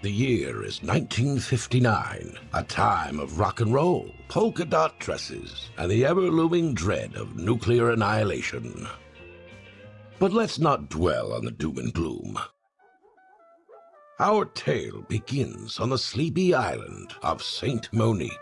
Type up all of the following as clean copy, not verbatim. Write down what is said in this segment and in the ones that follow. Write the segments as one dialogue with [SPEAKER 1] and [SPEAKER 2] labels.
[SPEAKER 1] The year is 1959, a time of rock and roll, polka dot dresses, and the ever-looming dread of nuclear annihilation. But let's not dwell on the doom and gloom. Our tale begins on the sleepy island of Saint Monique.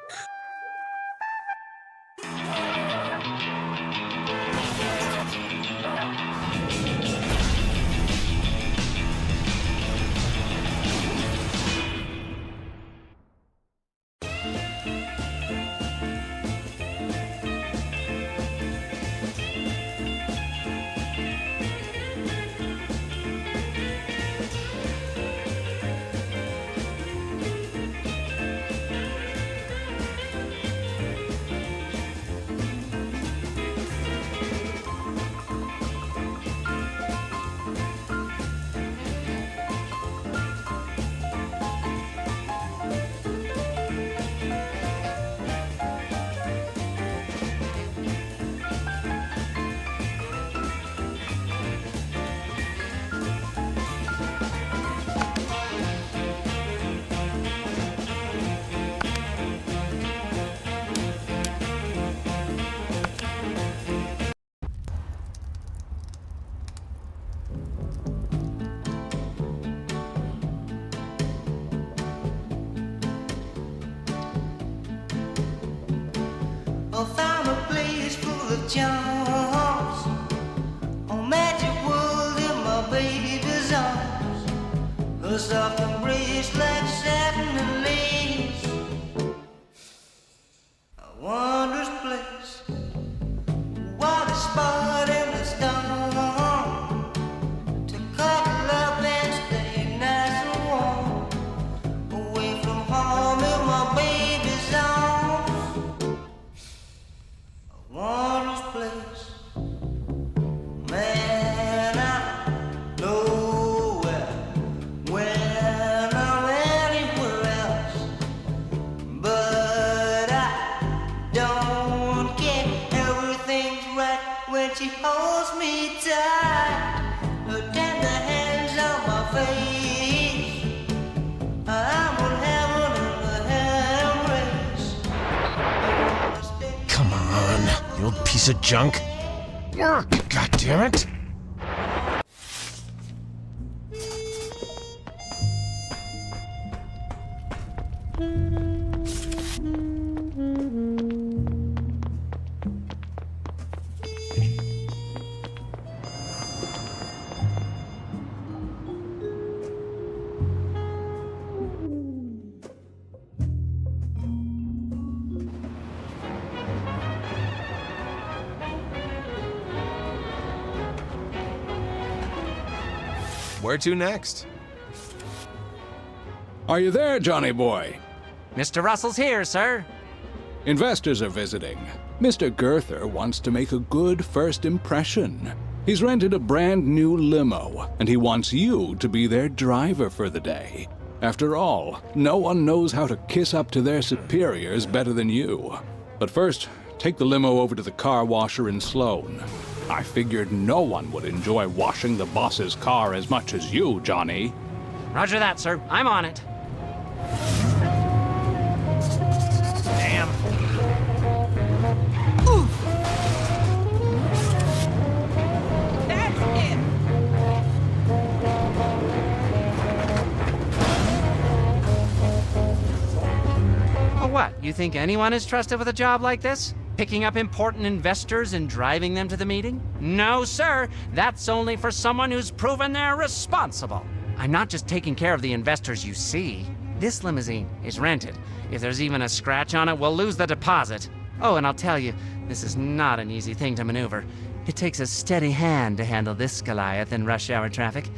[SPEAKER 2] I found a place full of charms, a magic world in my baby's arms, a soft embrace like satin and lace, a wondrous place, wild spot in the storm, to cuddle up and stay nice and warm, away from home in my baby's arms. Wondrous place, man, I know when I'm anywhere else, but I don't get everything's right when she holds me tight, her tender hands on my face, I'm on heaven in the embrace.
[SPEAKER 3] Come on, you old piece of junk. God damn it.
[SPEAKER 4] Where to next?
[SPEAKER 5] Are you there, Johnny boy?
[SPEAKER 6] Mr. Russell's here, sir.
[SPEAKER 5] Investors are visiting. Mr. Girther wants to make a good first impression. He's rented a brand new limo, and he wants you to be their driver for the day. After all, no one knows how to kiss up to their superiors better than you. But first, take the limo over to the car washer in Sloan. I figured no one would enjoy washing the boss's car as much as you, Johnny.
[SPEAKER 6] Roger that, sir. I'm on it. Damn. Oof. That's it. Oh, what? You think anyone is trusted with a job like this? Picking up important investors and driving them to the meeting? No, sir. That's only for someone who's proven they're responsible. I'm not just taking care of the investors you see. This limousine is rented. If there's even a scratch on it, we'll lose the deposit. Oh, and I'll tell you, this is not an easy thing to maneuver. It takes a steady hand to handle this Goliath in rush hour traffic.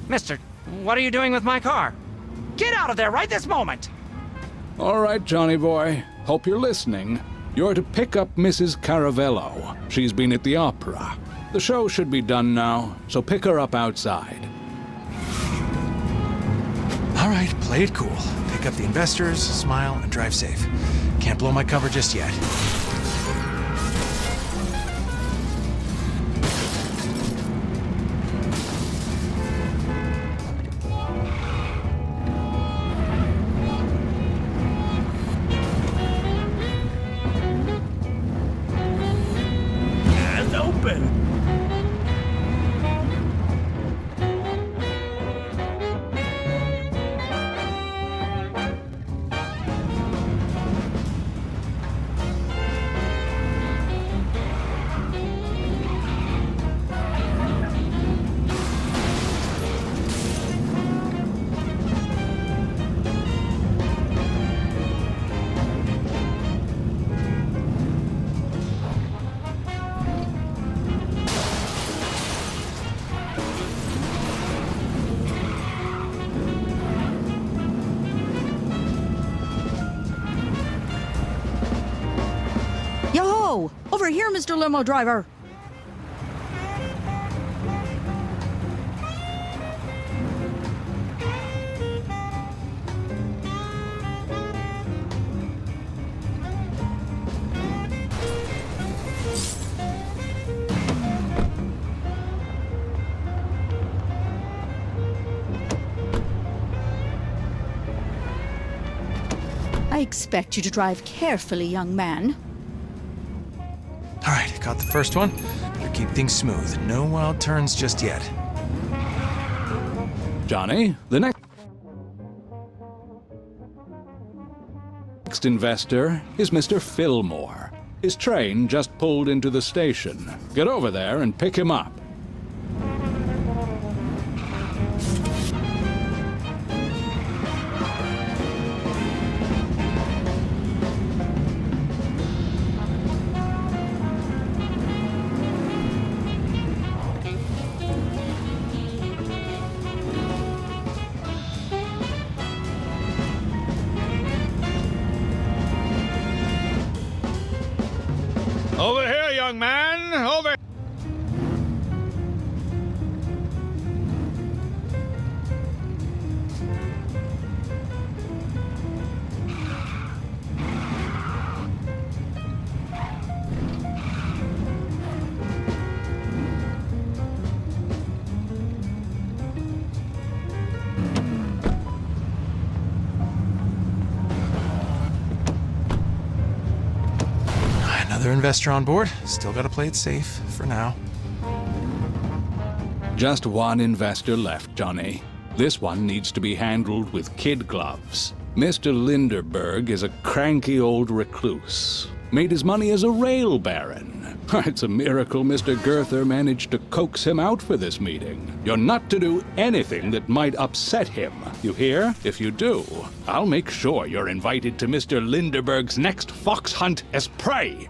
[SPEAKER 6] Mister, what are you doing with my car? Get out of there right this moment!
[SPEAKER 5] All right, Johnny boy. Hope you're listening. You're to pick up Mrs. Caravello. She's been at the opera. The show should be done now, so pick her up outside.
[SPEAKER 3] All right, play it cool. Pick up the investors, smile, and drive safe. Can't blow my cover just yet.
[SPEAKER 1] And open.
[SPEAKER 4] Yo-ho! Over here, Mr. Limo Driver! I expect you to drive carefully, young man.
[SPEAKER 3] All right, got the first one. Better keep things smooth. No wild turns just yet.
[SPEAKER 5] Johnny, the next investor is Mr. Fillmore. His train just pulled into the station. Get over there and pick him up.
[SPEAKER 7] Over here, young man! Over...
[SPEAKER 3] Another investor on board. Still gotta play it safe for now.
[SPEAKER 5] Just one investor left, Johnny. This one needs to be handled with kid gloves. Mr. Linderberg is a cranky old recluse. Made his money as a rail baron. It's a miracle Mr. Girther managed to coax him out for this meeting. You're not to do anything that might upset him. You hear? If you do, I'll make sure you're invited to Mr. Linderberg's next fox hunt as prey.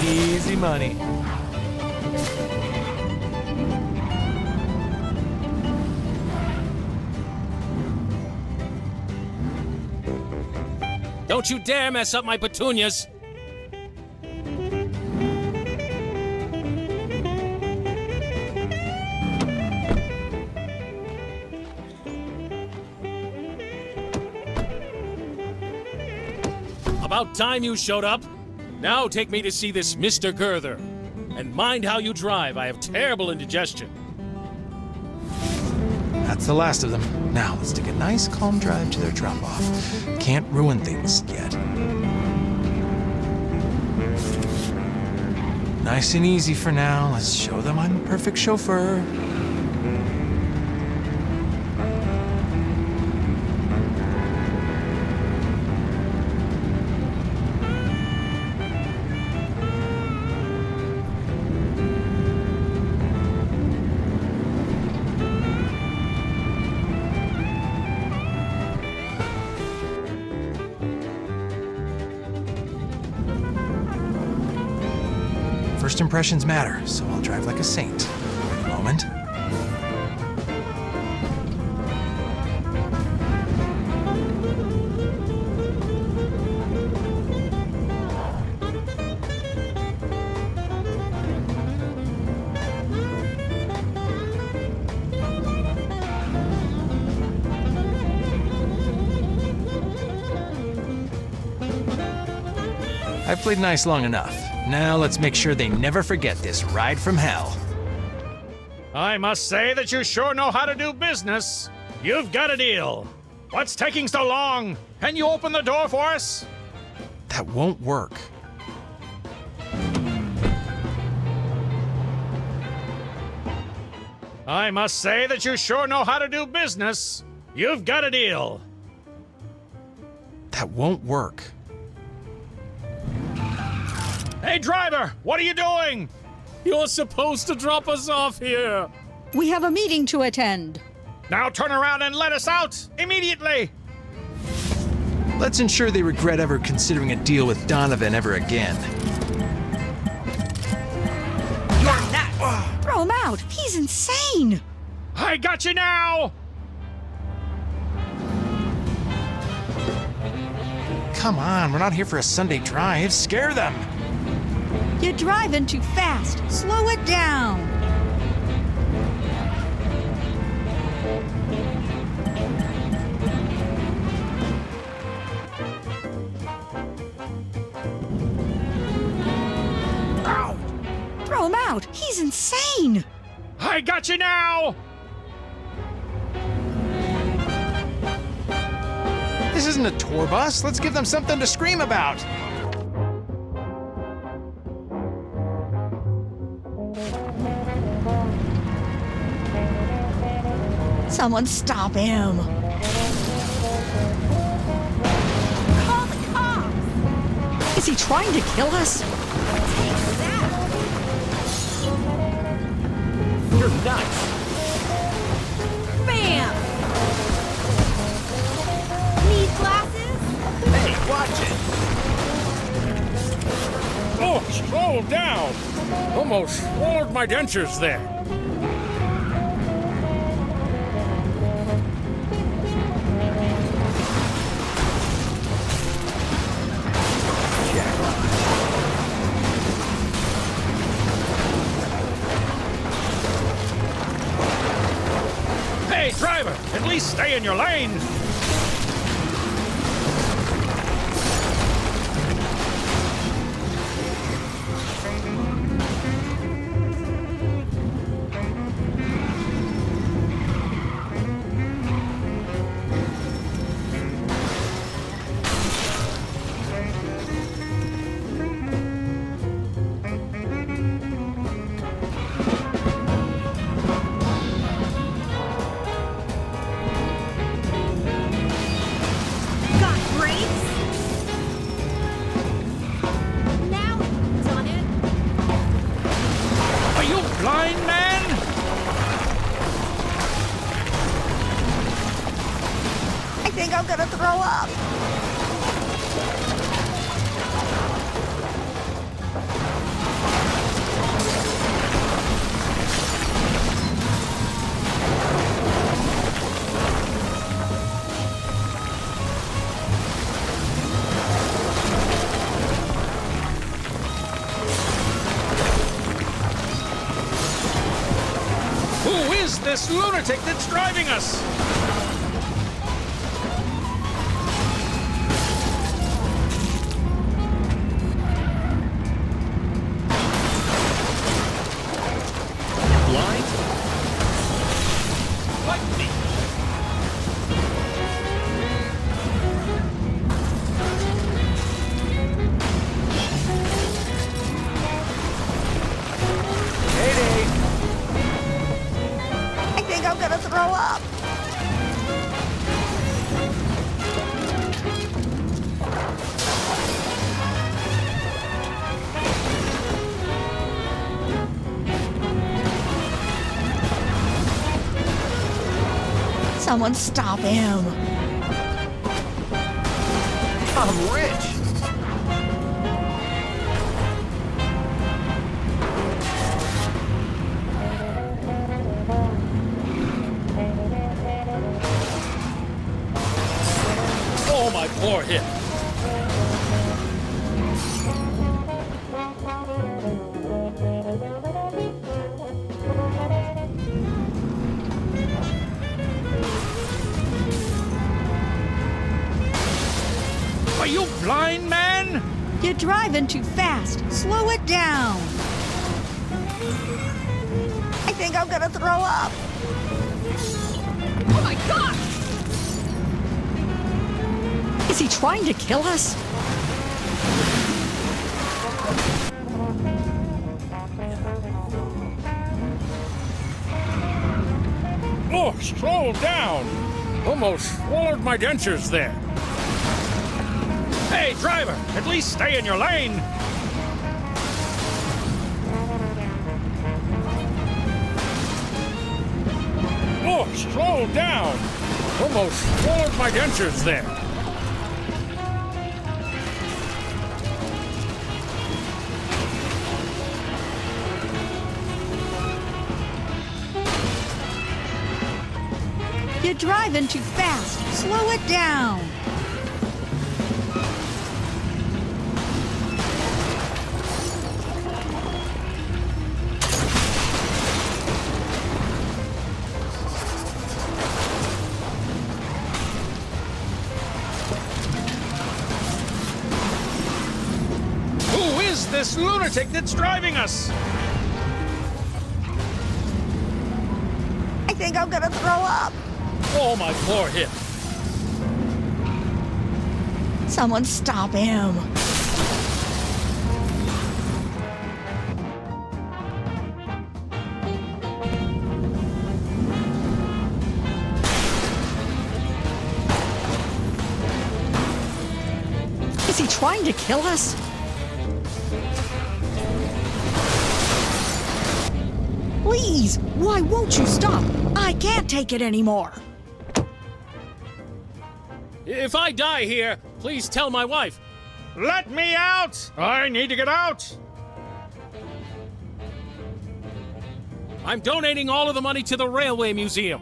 [SPEAKER 3] Easy money.
[SPEAKER 8] Don't you dare mess up my petunias! About time you showed up. Now take me to see this Mr. Girther. And mind how you drive. I have terrible indigestion.
[SPEAKER 3] That's the last of them. Now, let's take a nice, calm drive to their drop-off. Can't ruin things yet. Nice and easy for now. Let's show them I'm a perfect chauffeur. First impressions matter, so I'll drive like a saint. Wait a moment. I've played nice long enough. Now let's make sure they never forget this ride from hell.
[SPEAKER 7] I must say that you sure know how to do business. You've got a deal. What's taking so long? Can you open the door for us?
[SPEAKER 3] That won't work.
[SPEAKER 7] I must say that you sure know how to do business. You've got a deal.
[SPEAKER 3] That won't work.
[SPEAKER 7] Hey, driver, what are you doing?
[SPEAKER 8] You're supposed to drop us off here.
[SPEAKER 4] We have a meeting to attend.
[SPEAKER 7] Now turn around and let us out immediately.
[SPEAKER 3] Let's ensure they regret ever considering a deal with Donovan ever again.
[SPEAKER 2] You're nuts!
[SPEAKER 4] Throw him out. He's insane.
[SPEAKER 7] I got you now!
[SPEAKER 3] Come on, we're not here for a Sunday drive. Scare them!
[SPEAKER 4] You're driving too fast. Slow it down.
[SPEAKER 7] Ow!
[SPEAKER 4] Throw him out. He's insane.
[SPEAKER 7] I got you now!
[SPEAKER 3] This isn't a tour bus. Let's give them something to scream about.
[SPEAKER 4] Someone stop him.
[SPEAKER 2] Call the cops!
[SPEAKER 4] Is he trying to kill us?
[SPEAKER 2] Take that!
[SPEAKER 8] You're nuts.
[SPEAKER 2] Bam! Need glasses?
[SPEAKER 8] Hey, watch it. Oh, slow down. Almost swallowed my dentures there.
[SPEAKER 7] Hey, driver, at least stay in your lane.
[SPEAKER 2] Got brakes? Now it's on it.
[SPEAKER 7] Are you blind, man?
[SPEAKER 4] I think I'm gonna throw up.
[SPEAKER 7] this lunatic that's driving us?
[SPEAKER 8] Blind? Fight me!
[SPEAKER 4] I think I'm gonna throw up. Someone stop him.
[SPEAKER 3] I'm rich.
[SPEAKER 8] Oh, my poor hip.
[SPEAKER 7] Are you blind, man?
[SPEAKER 4] You're driving too fast. Slow it down. I think I'm gonna throw up. Oh my God! Is he trying to kill us?
[SPEAKER 8] Oh, slow down. Almost swallowed my dentures there.
[SPEAKER 7] Hey, driver, at least stay in your lane.
[SPEAKER 8] Oh, slow down. Almost swallowed my dentures there.
[SPEAKER 4] You're driving too fast. Slow it down.
[SPEAKER 7] Who is this lunatic that's driving us?
[SPEAKER 4] I think I'm gonna throw up.
[SPEAKER 8] Oh, my poor hip.
[SPEAKER 4] Someone stop him. Is he trying to kill us? Please, why won't you stop? I can't take it anymore.
[SPEAKER 8] If I die here, please tell my wife.
[SPEAKER 7] Let me out! I need to get out!
[SPEAKER 8] I'm donating all of the money to the Railway Museum.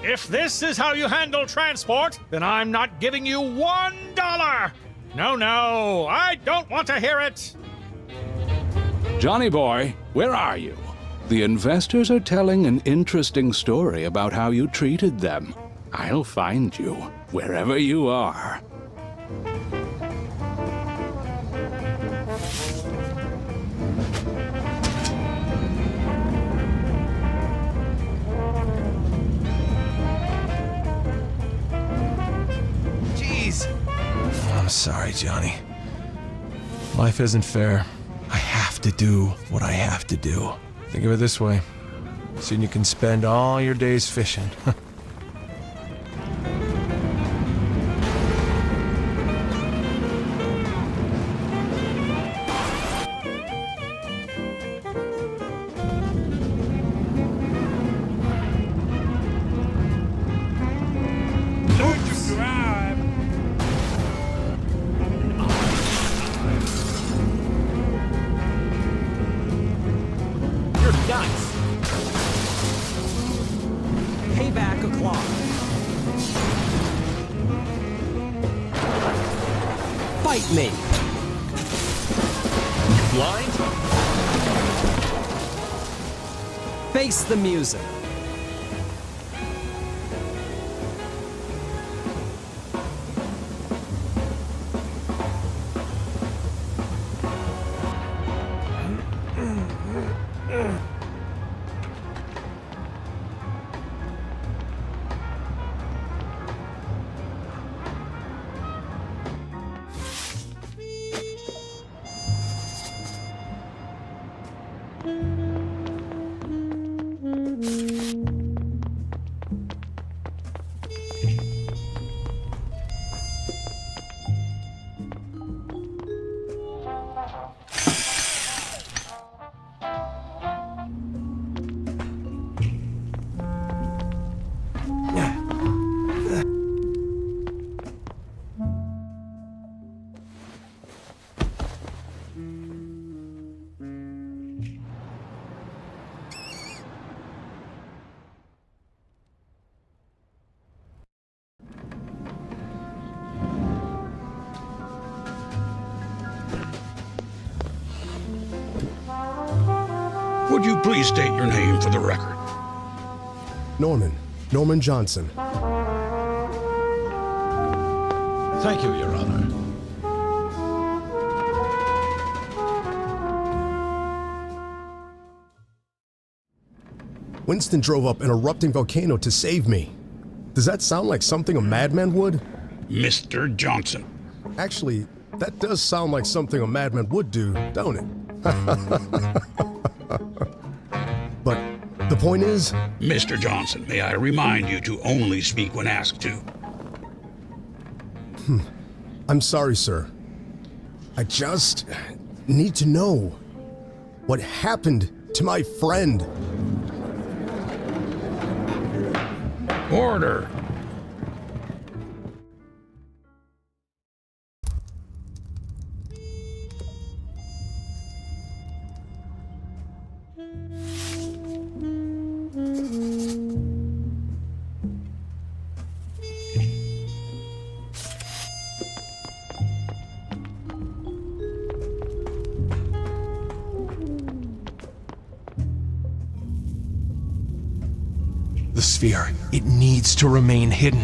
[SPEAKER 7] If this is how you handle transport, then I'm not giving you $1! No, I don't want to hear it!
[SPEAKER 5] Johnny boy, where are you? The investors are telling an interesting story about how you treated them. I'll find you, wherever you are.
[SPEAKER 3] Jeez. I'm sorry, Johnny. Life isn't fair. I have to do what I have to do. Think of it this way. Soon you can spend all your days fishing.
[SPEAKER 8] Nuts. Payback o'clock. Fight me. Blind?
[SPEAKER 9] Face the music.
[SPEAKER 1] Would you please state your name for the record?
[SPEAKER 10] Norman Johnson.
[SPEAKER 1] Thank you, Your Honor.
[SPEAKER 10] Winston drove up an erupting volcano to save me. Does that sound like something a madman would?
[SPEAKER 1] Mr. Johnson.
[SPEAKER 10] Actually, that does sound like something a madman would do, don't it? But the point is...
[SPEAKER 1] Mr. Johnson, may I remind you to only speak when asked to?
[SPEAKER 10] I'm sorry, sir. I just need to know what happened to my friend.
[SPEAKER 1] Order!
[SPEAKER 3] The sphere, it needs to remain hidden.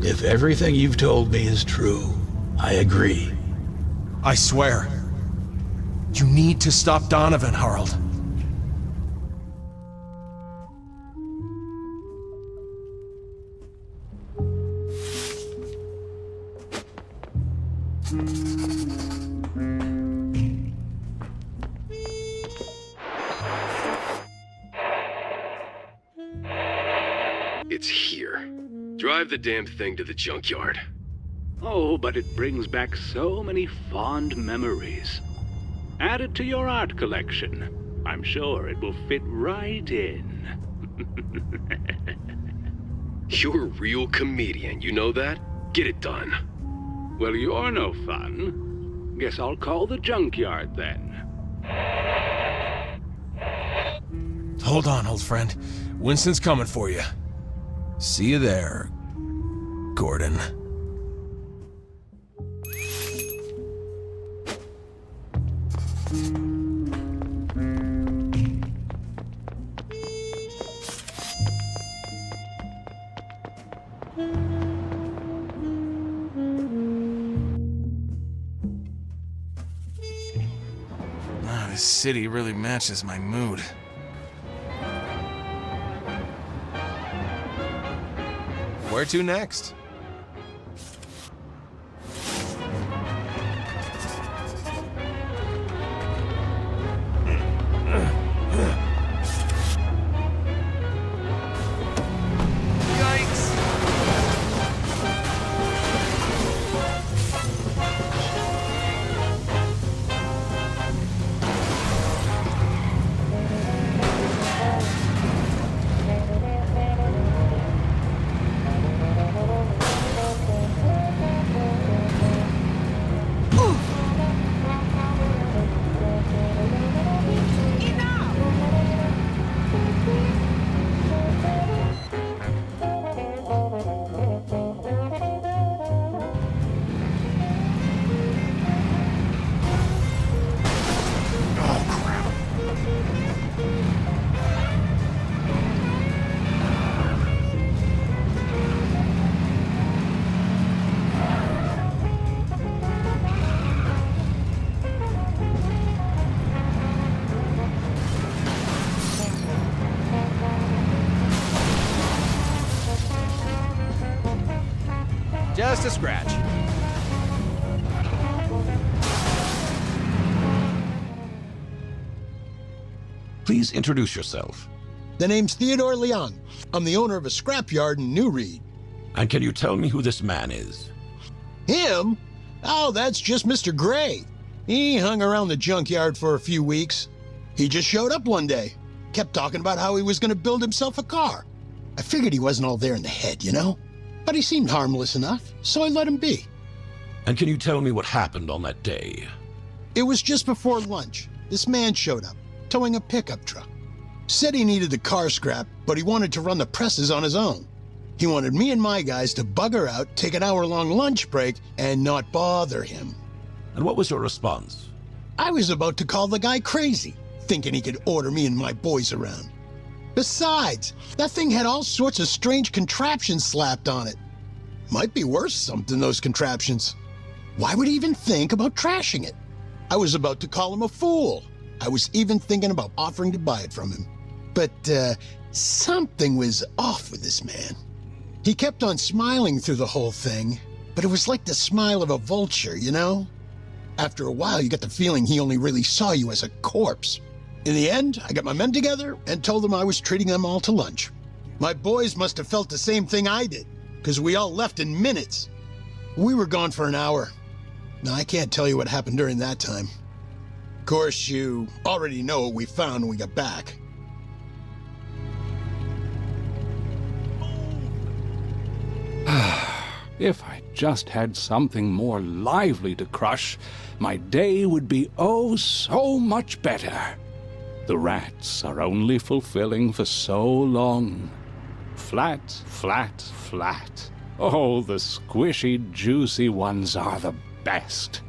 [SPEAKER 1] If everything you've told me is true, I agree.
[SPEAKER 3] I swear. You need to stop Donovan, Harold.
[SPEAKER 11] It's here. Drive the damn thing to the junkyard.
[SPEAKER 12] Oh, but it brings back so many fond memories. Add it to your art collection. I'm sure it will fit right in.
[SPEAKER 11] You're a real comedian, you know that? Get it done.
[SPEAKER 12] Well, you're no fun. Guess I'll call the junkyard then.
[SPEAKER 3] Hold on, old friend. Winston's coming for you. See you there, Gordon. This city really matches my mood. Where to next?
[SPEAKER 9] just a scratch.
[SPEAKER 1] Please introduce yourself.
[SPEAKER 13] The name's Theodore Leon. I'm the owner of a scrapyard in New Reed.
[SPEAKER 1] And can you tell me who this man is?
[SPEAKER 13] Him? Oh, that's just Mr. Gray. He hung around the junkyard for a few weeks. He just showed up one day. Kept talking about how he was going to build himself a car. I figured he wasn't all there in the head, you know? But he seemed harmless enough, so I let him be.
[SPEAKER 1] And can you tell me what happened on that day?
[SPEAKER 13] It was just before lunch. This man showed up, towing a pickup truck. Said he needed the car scrap, but he wanted to run the presses on his own. He wanted me and my guys to bugger out, take an hour-long lunch break, and not bother him.
[SPEAKER 1] And what was your response?
[SPEAKER 13] I was about to call the guy crazy, thinking he could order me and my boys around. Besides, that thing had all sorts of strange contraptions slapped on it. Might be worth something, those contraptions. Why would he even think about trashing it? I was about to call him a fool. I was even thinking about offering to buy it from him. But, something was off with this man. He kept on smiling through the whole thing, but it was like the smile of a vulture, you know? After a while, you get the feeling he only really saw you as a corpse. In the end, I got my men together and told them I was treating them all to lunch. My boys must have felt the same thing I did, because we all left in minutes. We were gone for an hour. Now, I can't tell you what happened during that time. Of course, you already know what we found when we got back.
[SPEAKER 5] If I just had something more lively to crush, my day would be oh so much better. The rats are only fulfilling for so long. Flat, flat, flat. Oh, the squishy, juicy ones are the best.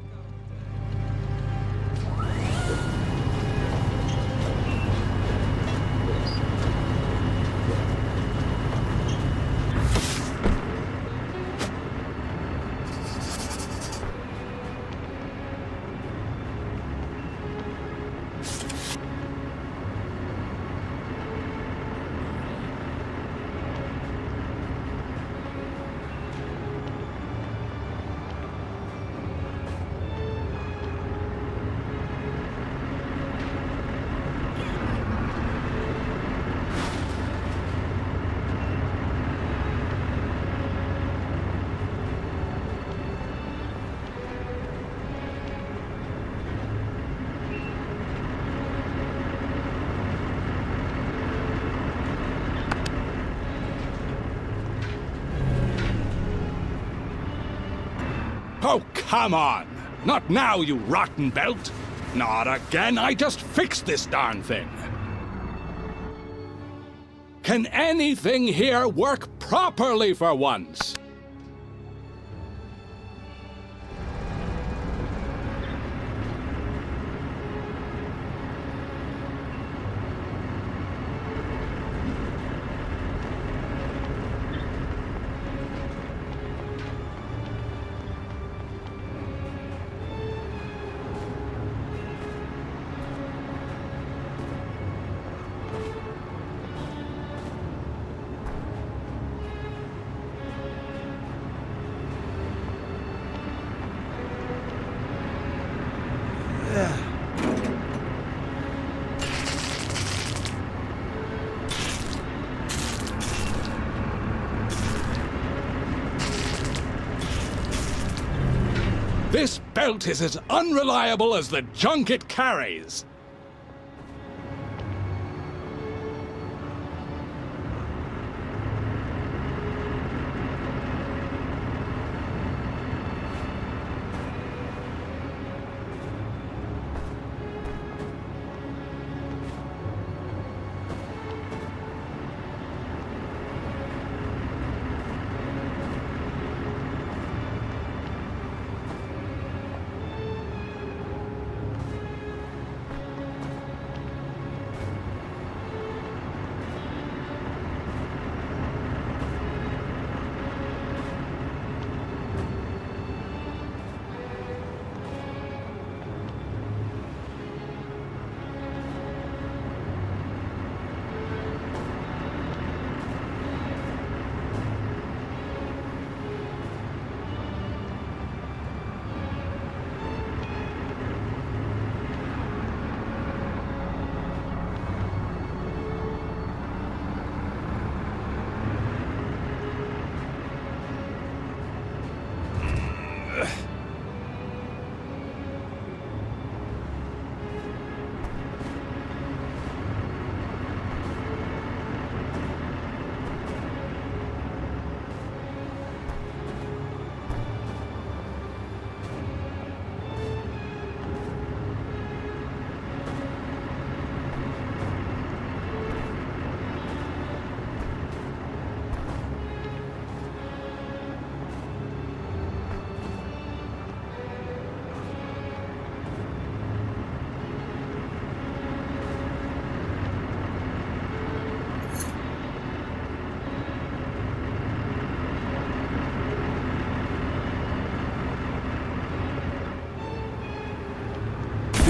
[SPEAKER 5] Oh, come on! Not now, you rotten belt! Not again, I just fixed this darn thing! Can anything here work properly for once? This belt is as unreliable as the junk it carries.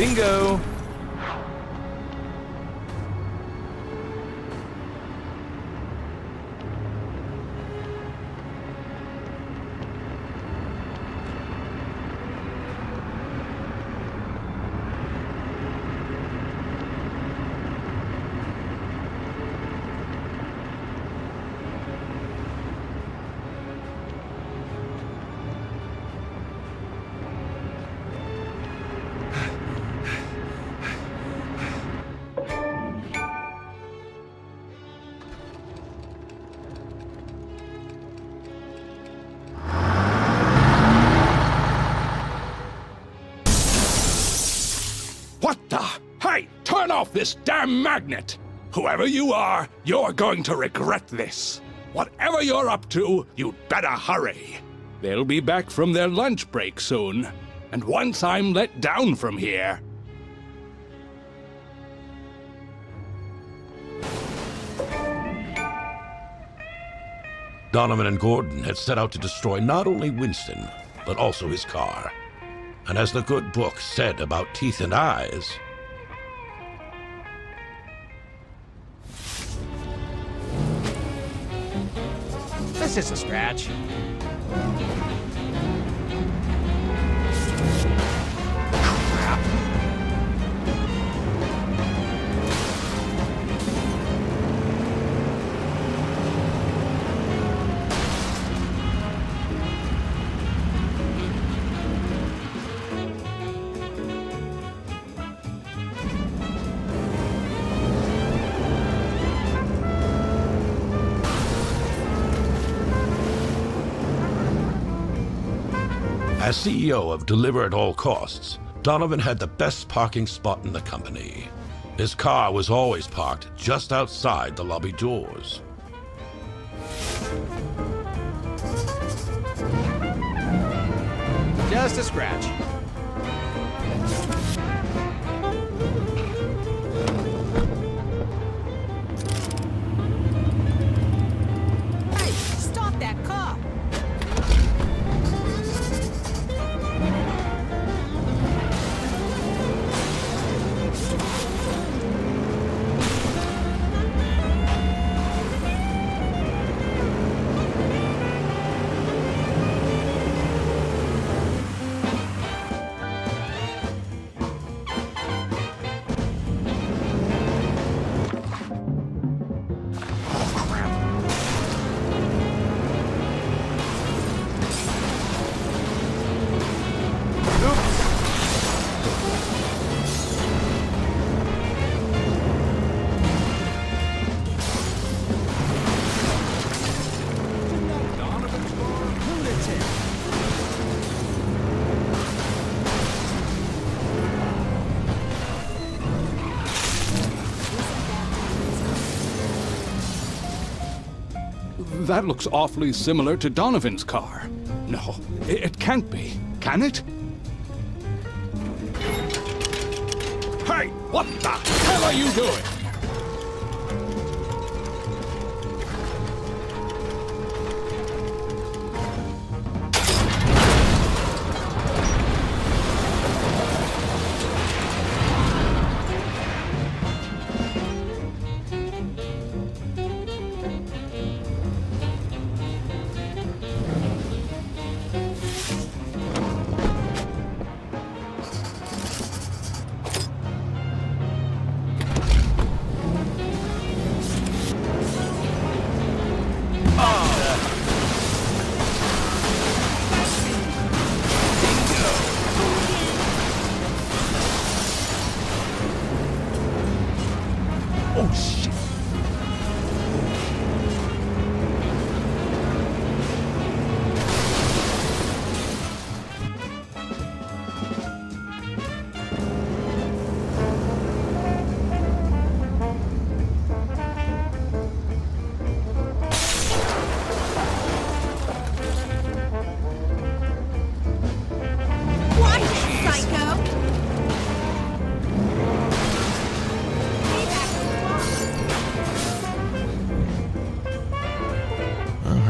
[SPEAKER 3] Bingo!
[SPEAKER 12] What the? Hey, turn off this damn magnet! Whoever you are, you're going to regret this. Whatever you're up to, you'd better hurry. They'll be back from their lunch break soon. And once I'm let down from here...
[SPEAKER 1] Donovan and Gordon had set out to destroy not only Winston, but also his car. And as the good book said about teeth and eyes...
[SPEAKER 6] This is a scratch.
[SPEAKER 1] As CEO of Deliver at All Costs, Donovan had the best parking spot in the company. His car was always parked just outside the lobby doors.
[SPEAKER 6] Just a scratch.
[SPEAKER 4] Hey, stop that car!
[SPEAKER 5] That looks awfully similar to Donovan's car. No, it can't be. Can it? Hey, what the hell are you doing?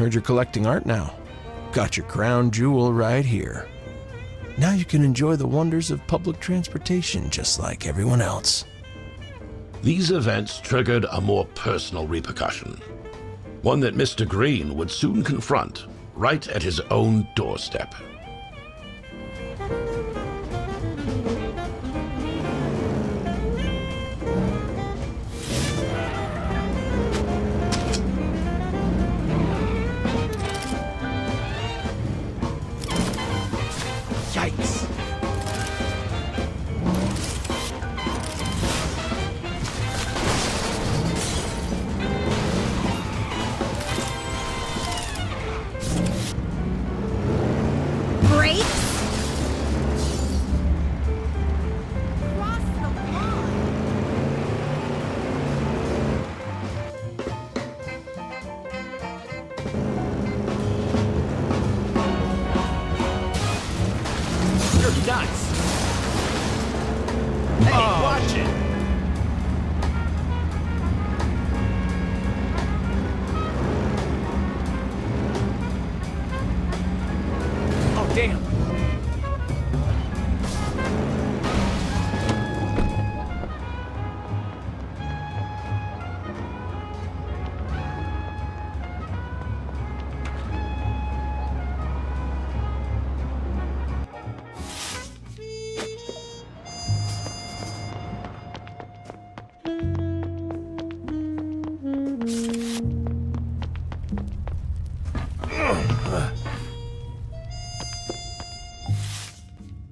[SPEAKER 3] Heard you're collecting art now. Got your crown jewel right here. Now you can enjoy the wonders of public transportation just like everyone else.
[SPEAKER 1] These events triggered a more personal repercussion. One that Mr. Green would soon confront right at his own doorstep.
[SPEAKER 3] Yikes.
[SPEAKER 4] Brakes?
[SPEAKER 8] You're nuts! Hey, watch it! Oh, damn!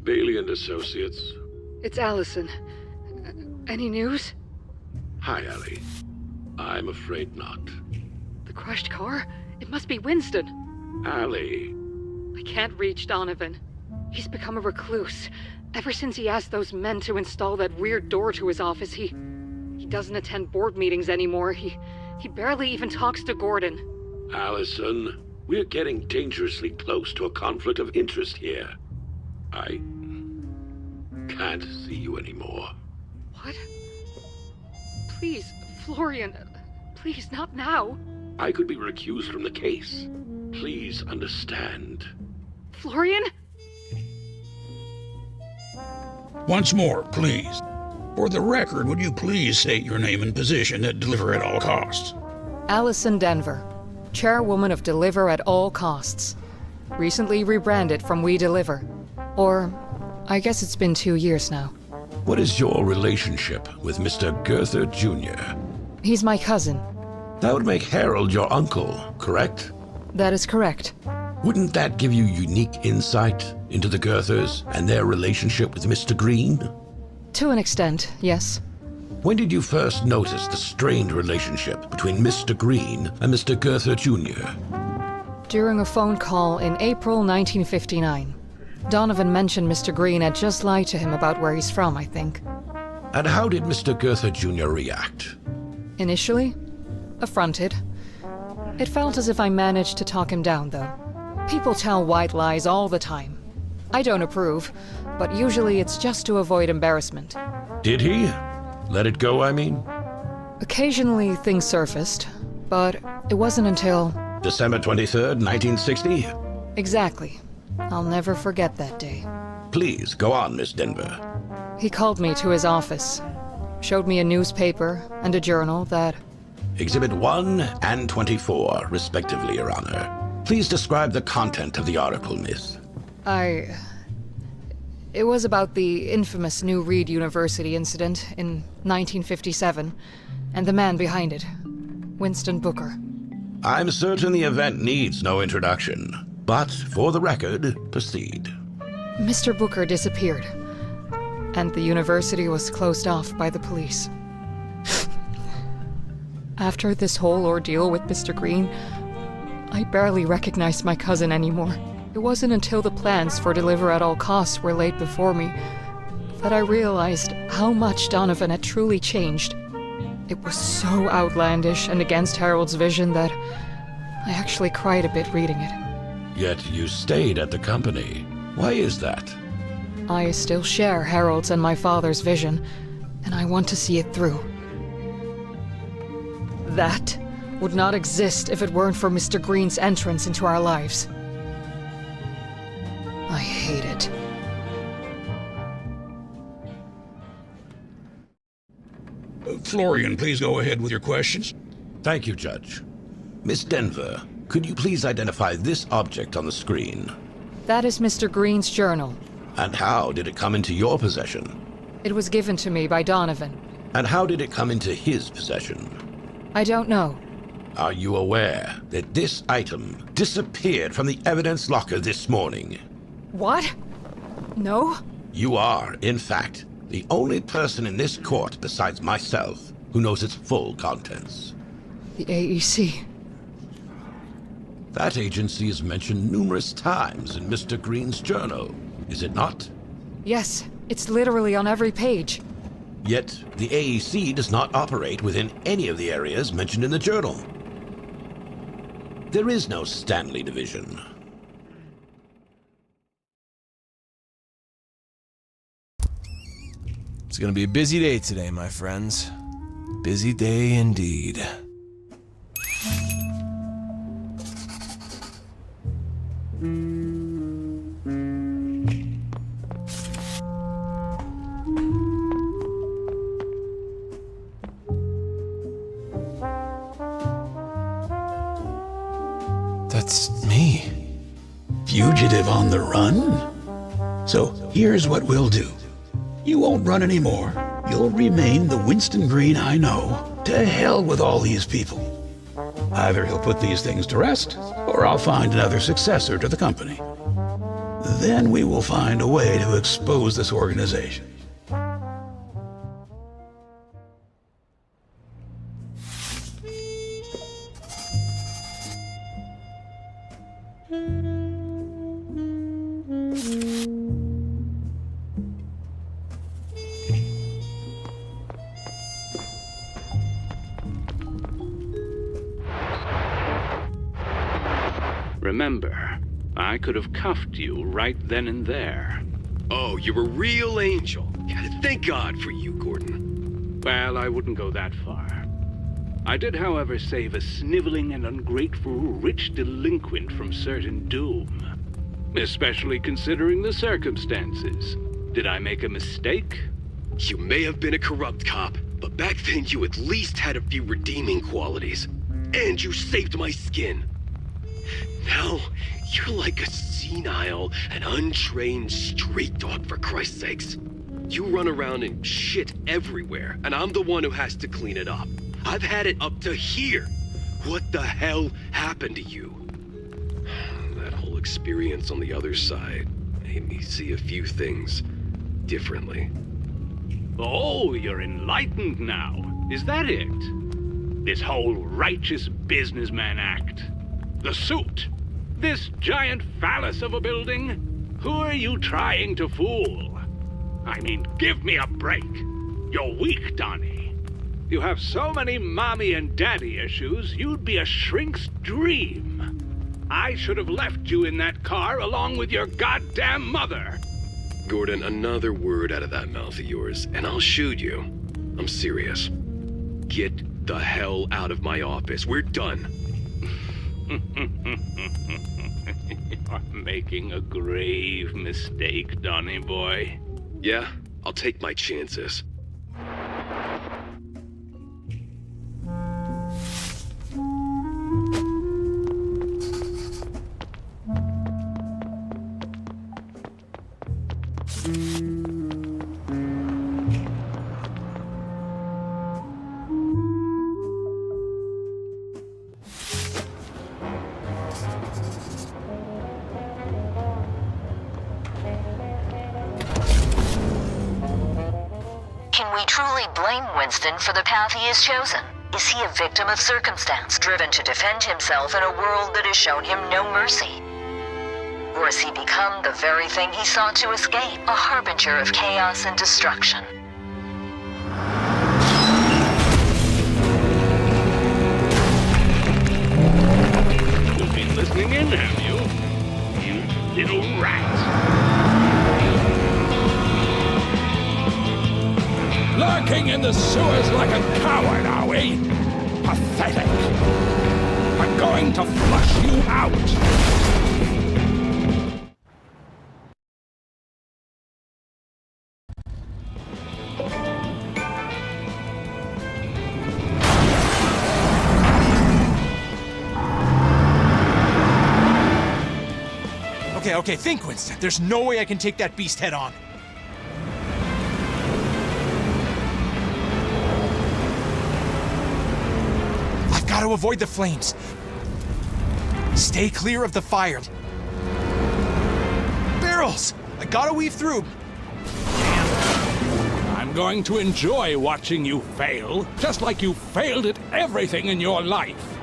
[SPEAKER 1] Bailey and Associates.
[SPEAKER 9] It's Allison. Any news?
[SPEAKER 1] Hi, Allie. I'm afraid not.
[SPEAKER 9] The crushed car? It must be Winston.
[SPEAKER 1] Allie.
[SPEAKER 9] I can't reach Donovan. He's become a recluse. Ever since he asked those men to install that weird door to his office, he doesn't attend board meetings anymore. He barely even talks to Gordon.
[SPEAKER 1] Allison, we're getting dangerously close to a conflict of interest here. I can't see you anymore.
[SPEAKER 9] What? Please, Florian, please, not now.
[SPEAKER 1] I could be recused from the case. Please understand.
[SPEAKER 9] Florian?
[SPEAKER 14] Once more, please. For the record, would you please state your name and position at Deliver at All Costs?
[SPEAKER 9] Allison Denver, chairwoman of Deliver at All Costs. Recently rebranded from We Deliver. Or, I guess it's been 2 years now.
[SPEAKER 1] What is your relationship with Mr. Girther Jr.?
[SPEAKER 9] He's my cousin.
[SPEAKER 1] That would make Harold your uncle, correct?
[SPEAKER 9] That is correct.
[SPEAKER 1] Wouldn't that give you unique insight into the Girthers and their relationship with Mr. Green?
[SPEAKER 9] To an extent, yes.
[SPEAKER 1] When did you first notice the strained relationship between Mr. Green and Mr. Girther Jr.?
[SPEAKER 9] During a phone call in April 1959. Donovan mentioned Mr. Green had just lied to him about where he's from, I think.
[SPEAKER 1] And how did Mr. Girther Jr. react?
[SPEAKER 9] Initially, affronted. It felt as if I managed to talk him down, though. People tell white lies all the time. I don't approve, but usually it's just to avoid embarrassment.
[SPEAKER 1] Did he? Let it go, I mean?
[SPEAKER 9] Occasionally things surfaced, but it wasn't until...
[SPEAKER 1] December 23rd, 1960?
[SPEAKER 9] Exactly. I'll never forget that day.
[SPEAKER 1] Please, go on, Miss Denver.
[SPEAKER 9] He called me to his office, showed me a newspaper and a journal that...
[SPEAKER 1] Exhibit 1 and 24, respectively, Your Honor. Please describe the content of the article, Miss.
[SPEAKER 9] It was about the infamous New Reed University incident in 1957, and the man behind it, Winston Booker.
[SPEAKER 1] I'm certain the event needs no introduction, but for the record, proceed.
[SPEAKER 9] Mr. Booker disappeared, and the university was closed off by the police. After this whole ordeal with Mr. Green, I barely recognized my cousin anymore. It wasn't until the plans for Deliver at All Costs were laid before me that I realized how much Donovan had truly changed. It was so outlandish and against Harold's vision that I actually cried a bit reading it.
[SPEAKER 1] Yet you stayed at the company. Why is that?
[SPEAKER 9] I still share Harold's and my father's vision, and I want to see it through. That would not exist if it weren't for Mr. Green's entrance into our lives. I hate it.
[SPEAKER 14] Florian, please go ahead with your questions.
[SPEAKER 1] Thank you, Judge. Miss Denver, could you please identify this object on the screen?
[SPEAKER 9] That is Mr. Green's journal.
[SPEAKER 1] And how did it come into your possession?
[SPEAKER 9] It was given to me by Donovan.
[SPEAKER 1] And how did it come into his possession?
[SPEAKER 9] I don't know.
[SPEAKER 1] Are you aware that this item disappeared from the evidence locker this morning?
[SPEAKER 9] What? No?
[SPEAKER 1] You are, in fact, the only person in this court besides myself who knows its full contents.
[SPEAKER 9] The AEC.
[SPEAKER 1] That agency is mentioned numerous times in Mr. Green's journal, is it not?
[SPEAKER 9] Yes, it's literally on every page.
[SPEAKER 1] Yet, the AEC does not operate within any of the areas mentioned in the journal. There is no Stanley Division.
[SPEAKER 3] It's gonna be a busy day today, my friends. Busy day indeed. That's me.
[SPEAKER 14] Fugitive on the run? So here's what we'll do. You won't run anymore. You'll remain the Winston Green I know. To hell with all these people. Either he'll put these things to rest, or I'll find another successor to the company. Then we will find a way to expose this organization.
[SPEAKER 5] Remember, I could have cuffed you right then and there.
[SPEAKER 11] Oh, you're a real angel. Thank God for you, Gordon.
[SPEAKER 5] Well, I wouldn't go that far. I did, however, save a sniveling and ungrateful rich delinquent from certain doom. Especially considering the circumstances. Did I make a mistake?
[SPEAKER 11] You may have been a corrupt cop, but back then you at least had a few redeeming qualities. And you saved my skin. Now, you're like a senile and untrained street dog, for Christ's sakes. You run around and shit everywhere, and I'm the one who has to clean it up. I've had it up to here. What the hell happened to you? That whole experience on the other side made me see a few things differently.
[SPEAKER 5] Oh, you're enlightened now. Is that it? This whole righteous businessman act. The suit. This giant phallus of a building. Who are you trying to fool? I mean, give me a break. You're weak, Donnie. You have so many mommy and daddy issues, you'd be a shrink's dream. I should have left you in that car along with your goddamn mother.
[SPEAKER 11] Gordon, another word out of that mouth of yours, and I'll shoot you. I'm serious. Get the hell out of my office. We're done.
[SPEAKER 5] You're making a grave mistake, Donnie boy.
[SPEAKER 11] Yeah, I'll take my chances.
[SPEAKER 15] Can we truly blame Winston for the path he has chosen? Is he a victim of circumstance, driven to defend himself in a world that has shown him no mercy? Or has he become the very thing he sought to escape, a harbinger of chaos and destruction?
[SPEAKER 5] You've been listening in, have you? You little rat.
[SPEAKER 12] Lurking in the sewers like a coward, are we? Pathetic. I'm going to flush you out.
[SPEAKER 3] Okay, think, Winston. There's no way I can take that beast head on. I've got to avoid the flames. Stay clear of the fire. Barrels! I gotta weave through.
[SPEAKER 12] I'm going to enjoy watching you fail, just like you failed at everything in your life.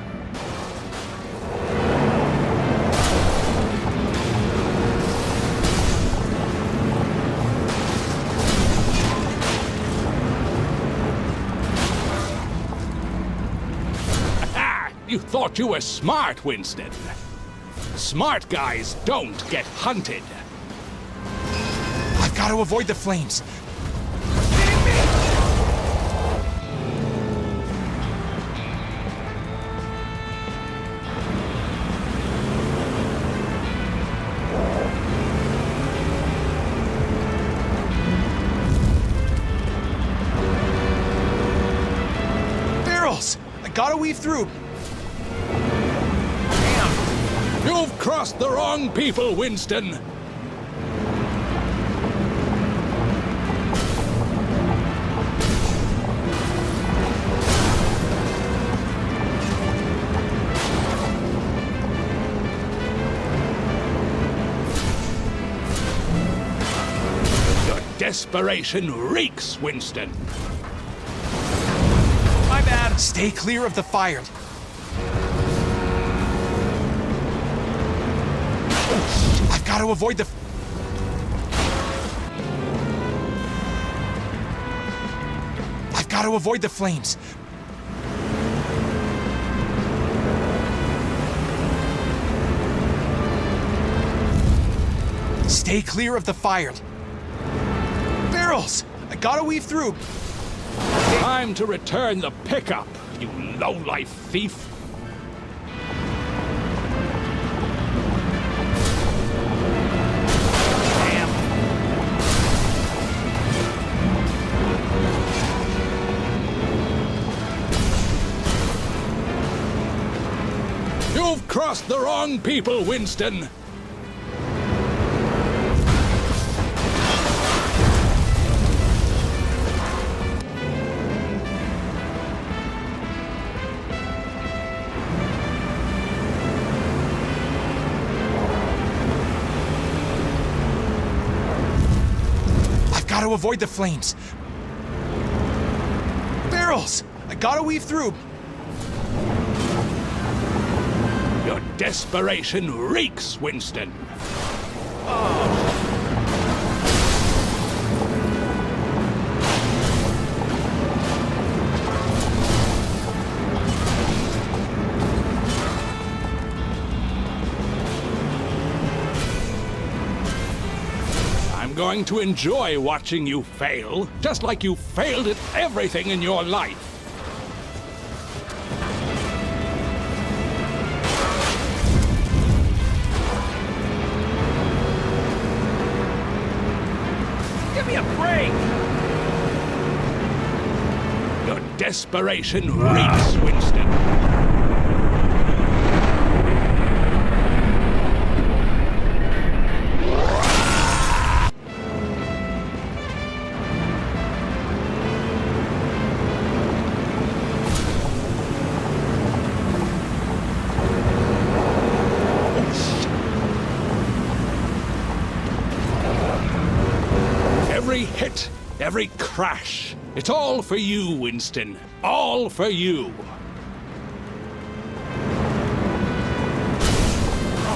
[SPEAKER 12] You thought you were smart, Winston. Smart guys don't get hunted.
[SPEAKER 3] I've got to avoid the flames. Barrels! I gotta weave through.
[SPEAKER 12] You've crossed the wrong people, Winston. Your desperation reeks, Winston.
[SPEAKER 3] My bad. Stay clear of the fire. I've got to avoid the... I've got to avoid the flames. Stay clear of the fire. Barrels! I gotta weave through.
[SPEAKER 12] Time to return the pickup, you low-life thief. You've crossed the wrong people, Winston.
[SPEAKER 3] I've got to avoid the flames. Barrels! I gotta weave through.
[SPEAKER 12] Your desperation reeks, Winston. I'm going to enjoy watching you fail, just like you failed at everything in your life.
[SPEAKER 8] Give me a break!
[SPEAKER 12] Your desperation reeks, Winston. Every hit, every crash, it's all for you, Winston. All for you.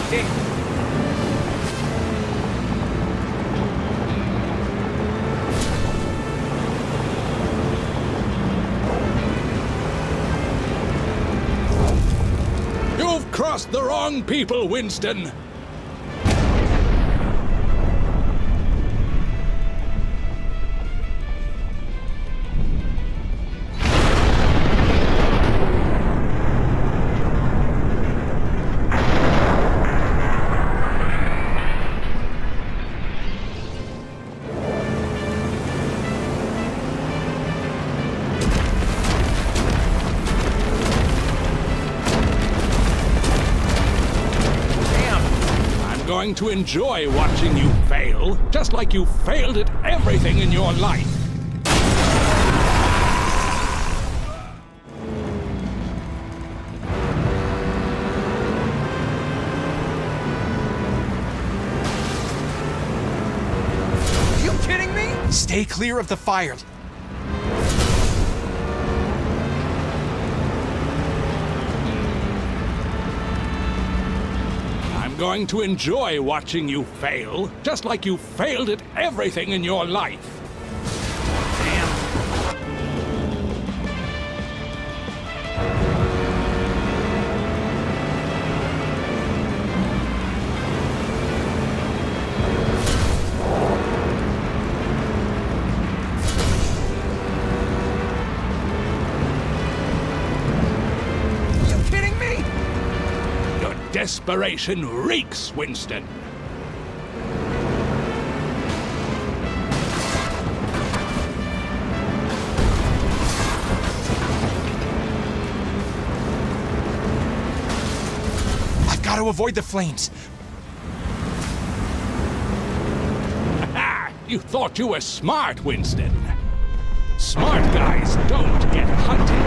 [SPEAKER 8] Okay.
[SPEAKER 12] You've crossed the wrong people, Winston.
[SPEAKER 8] Damn!
[SPEAKER 12] going to enjoy watching you fail, just like you failed at everything in your life.
[SPEAKER 3] Are you kidding me? Stay clear of the fire.
[SPEAKER 12] I'm going to enjoy watching you fail, just like you failed at everything in your life. Desperation reeks, Winston.
[SPEAKER 3] I've got to avoid the flames.
[SPEAKER 12] Ha! You thought you were smart, Winston. Smart guys don't get hunted.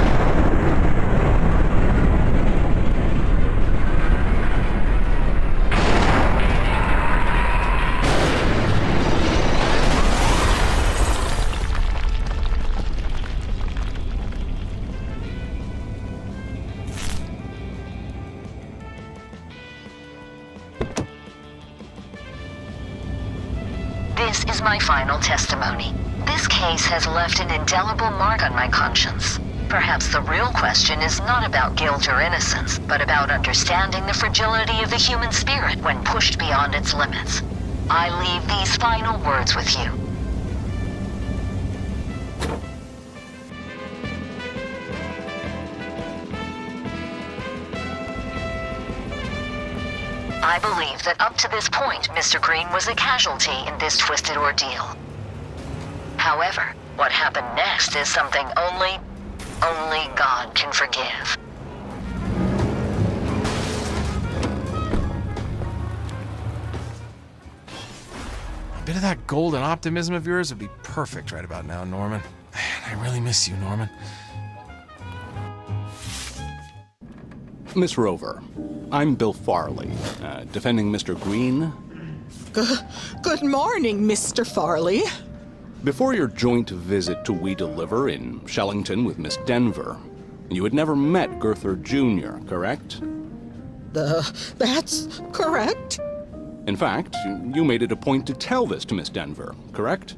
[SPEAKER 15] This is my final testimony. This case has left an indelible mark on my conscience. Perhaps the real question is not about guilt or innocence, but about understanding the fragility of the human spirit when pushed beyond its limits. I leave these final words with you. I believe that up to this point, Mr. Green was a casualty in this twisted ordeal. However, what happened next is something only God can forgive.
[SPEAKER 3] A bit of that golden optimism of yours would be perfect right about now, Norman. Man, I really miss you, Norman.
[SPEAKER 5] Miss Rover, I'm Bill Farley, defending Mr. Green.
[SPEAKER 16] Good morning, Mr. Farley.
[SPEAKER 5] Before your joint visit to We Deliver in Shellington with Miss Denver, you had never met Girther Jr., correct?
[SPEAKER 16] That's correct.
[SPEAKER 5] In fact, you made it a point to tell this to Miss Denver, correct?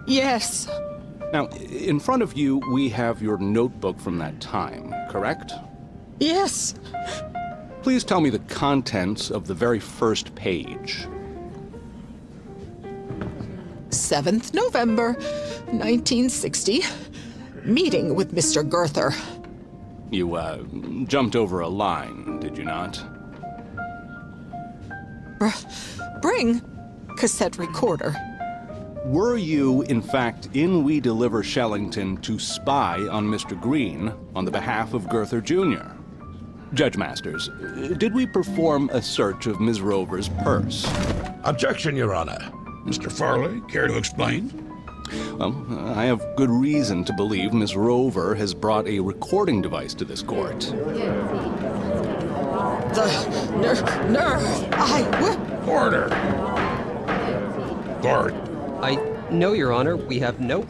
[SPEAKER 16] Yes.
[SPEAKER 5] Now, in front of you, we have your notebook from that time, correct?
[SPEAKER 16] Yes.
[SPEAKER 5] Please tell me the contents of the very first page.
[SPEAKER 16] 7th November, 1960. Meeting with Mr. Girther.
[SPEAKER 5] You, jumped over a line, did you not?
[SPEAKER 16] Bring cassette recorder.
[SPEAKER 5] Were you, in fact, in We Deliver Shellington to spy on Mr. Green on the behalf of Girther Jr.? Judge Masters, did we perform a search of Ms. Rover's purse?
[SPEAKER 1] Objection, Your Honor.
[SPEAKER 14] Mr. Farley, care to explain?
[SPEAKER 5] Well, I have good reason to believe Ms. Rover has brought a recording device to this court.
[SPEAKER 16] The nerve,
[SPEAKER 14] Order! Guard.
[SPEAKER 17] No, Your Honor, we have no...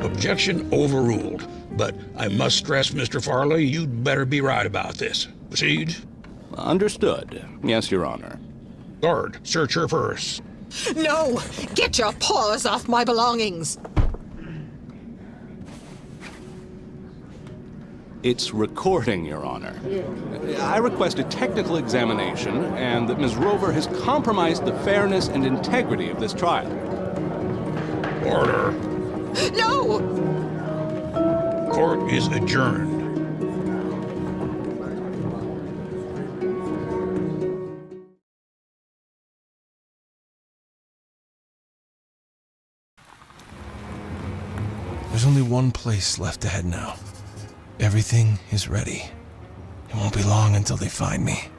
[SPEAKER 14] Objection overruled. But I must stress, Mr. Farley, you'd better be right about this. Proceed.
[SPEAKER 5] Understood. Yes, Your Honor.
[SPEAKER 14] Guard, search her purse.
[SPEAKER 16] No! Get your paws off my belongings!
[SPEAKER 5] It's recording, Your Honor. I request a technical examination and that Ms. Rover has compromised the fairness and integrity of this trial.
[SPEAKER 14] Order.
[SPEAKER 16] No!
[SPEAKER 14] Court is adjourned.
[SPEAKER 3] There's only one place left to head now. Everything is ready. It won't be long until they find me.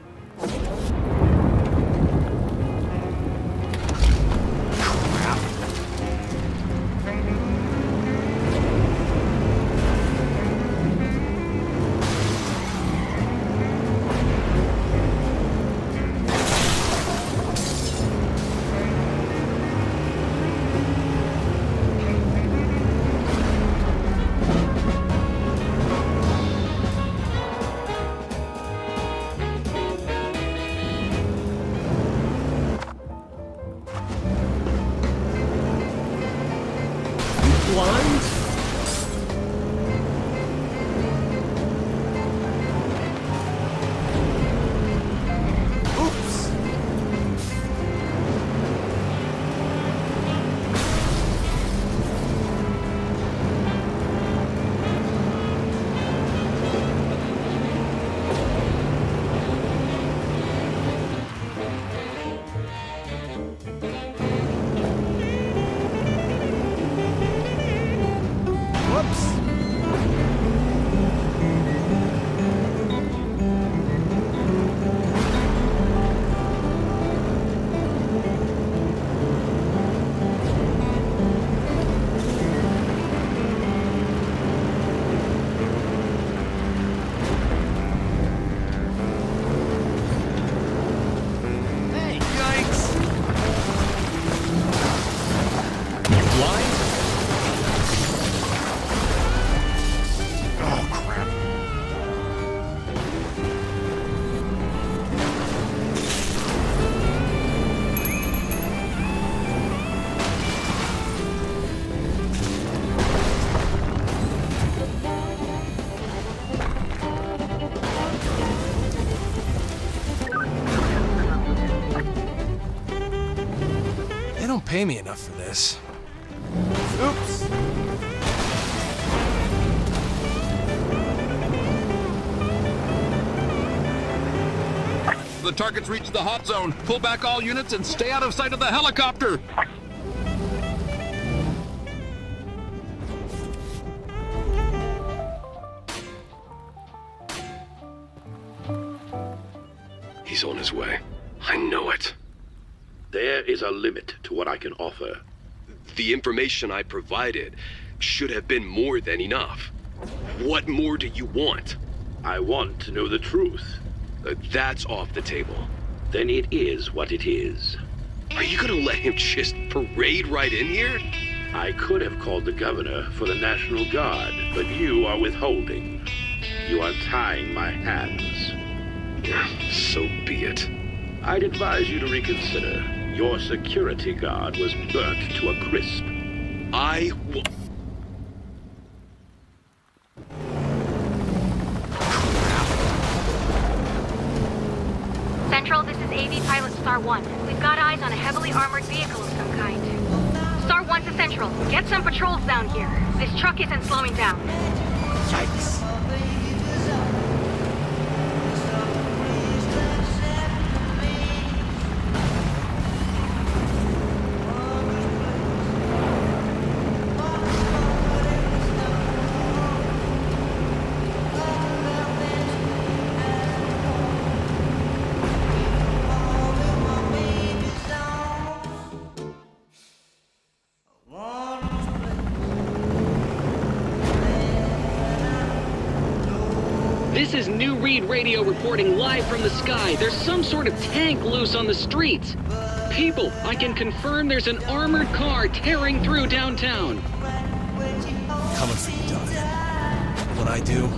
[SPEAKER 3] Oops. Pay me enough for this. Oops.
[SPEAKER 18] The target's reached the hot zone. Pull back all units and stay out of sight of the helicopter.
[SPEAKER 11] He's on his way. I know it.
[SPEAKER 1] There is a limit to what I can offer.
[SPEAKER 11] The information I provided should have been more than enough. What more do you want?
[SPEAKER 1] I want to know the truth.
[SPEAKER 11] That's off the table.
[SPEAKER 1] Then it is what it is.
[SPEAKER 11] Are you gonna let him just parade right in here?
[SPEAKER 1] I could have called the governor for the National Guard, but you are withholding. You are tying my hands.
[SPEAKER 11] So be it.
[SPEAKER 1] I'd advise you to reconsider. Your security guard was burnt to a crisp.
[SPEAKER 19] Central, this is AV Pilot Star 1. We've got eyes on a heavily armored vehicle of some kind. Star 1 to Central. Get some patrols down here. This truck isn't slowing down.
[SPEAKER 3] Yikes.
[SPEAKER 20] This is New Reed Radio reporting live from the sky. There's some sort of tank loose on the streets. People, I can confirm there's an armored car tearing through downtown.
[SPEAKER 3] Coming for you, Donnie. When I do,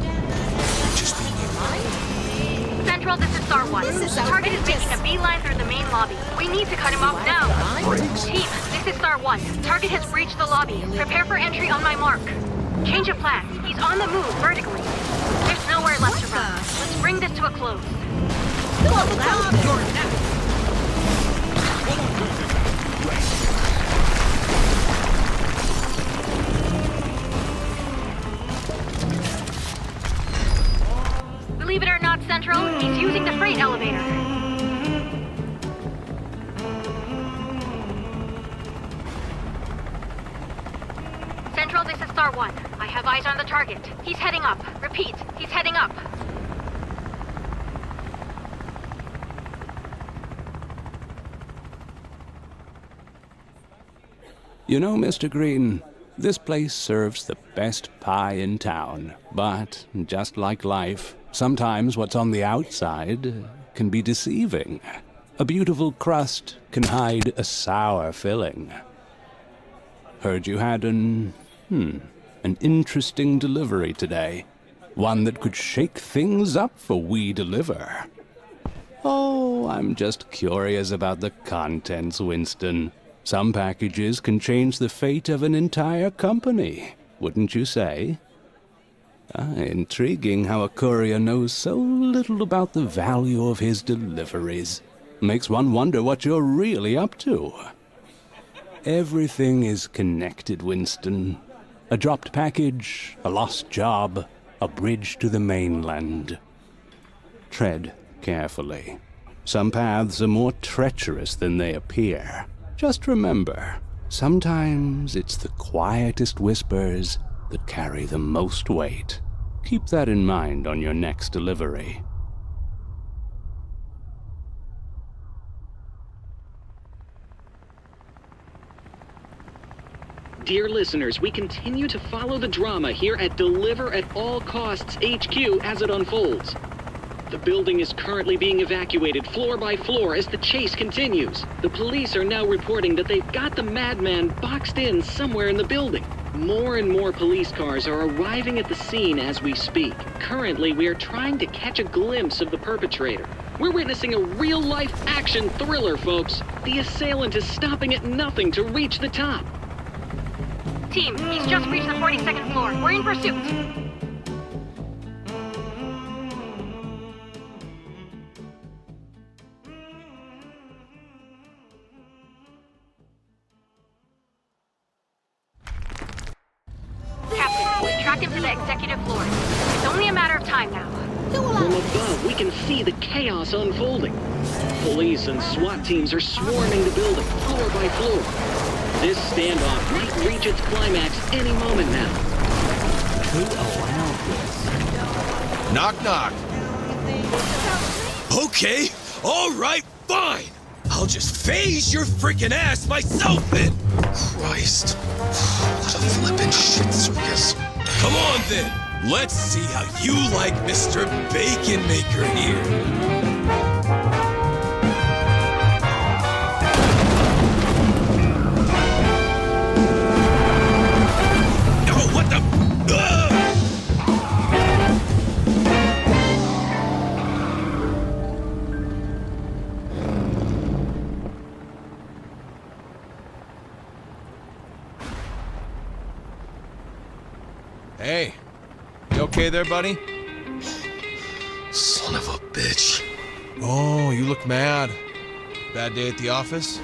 [SPEAKER 3] just be near.
[SPEAKER 19] Central, this is Star 1. The target is making a beeline through the main lobby. We need to cut him off now. Team, this is Star 1. Target has breached the lobby. Prepare for entry on my mark. Change of plan. He's on the move vertically. There's nowhere left to run. Let's bring this to a close. Believe it or not, Central, he's using the freight elevator. Central, this is Star 1. I have eyes on the target. He's heading up. Repeat, he's heading up.
[SPEAKER 5] You know, Mr. Green, this place serves the best pie in town. But, just like life, sometimes what's on the outside can be deceiving. A beautiful crust can hide a sour filling. Heard you had an interesting delivery today. One that could shake things up for We Deliver. Oh, I'm just curious about the contents, Winston. Some packages can change the fate of an entire company, wouldn't you say? Intriguing how a courier knows so little about the value of his deliveries. Makes one wonder what you're really up to. Everything is connected, Winston. A dropped package, a lost job, a bridge to the mainland. Tread carefully. Some paths are more treacherous than they appear. Just remember, sometimes it's the quietest whispers that carry the most weight. Keep that in mind on your next delivery.
[SPEAKER 20] Dear listeners, we continue to follow the drama here at Deliver at All Costs HQ as it unfolds. The building is currently being evacuated floor by floor as the chase continues. The police are now reporting that they've got the madman boxed in somewhere in the building. More and more police cars are arriving at the scene as we speak. Currently, we are trying to catch a glimpse of the perpetrator. We're witnessing a real-life action thriller, folks. The assailant is stopping at nothing to reach the top.
[SPEAKER 19] Team, he's just reached the 42nd floor. We're in pursuit. Captain, we've tracked him to the executive floor. It's only a matter of time now.
[SPEAKER 20] From above, we can see the chaos unfolding. Police and SWAT teams are swarming the building, floor by floor. This standoff might reach its climax any moment now.
[SPEAKER 5] Who allowed this?
[SPEAKER 3] Knock, knock.
[SPEAKER 11] Okay, alright, fine. I'll just phase your freaking ass myself then. Christ. What a flippin' shit circus. Come on then. Let's see how you like Mr. Bacon Maker here.
[SPEAKER 3] Hey, you okay there, buddy?
[SPEAKER 11] Son of a bitch.
[SPEAKER 3] Oh, you look mad. Bad day at the office?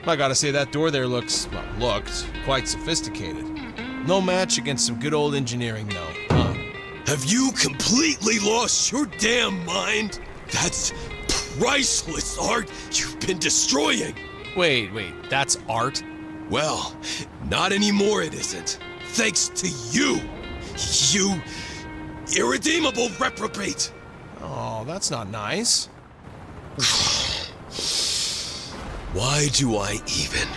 [SPEAKER 3] I gotta say, that door there looked quite sophisticated. No match against some good old engineering, though, huh?
[SPEAKER 11] Have you completely lost your damn mind? That's priceless art you've been destroying.
[SPEAKER 3] Wait, that's art?
[SPEAKER 11] Well, not anymore it isn't. Thanks to you. You irredeemable reprobate.
[SPEAKER 3] Oh, that's not nice.
[SPEAKER 11] Why do I even?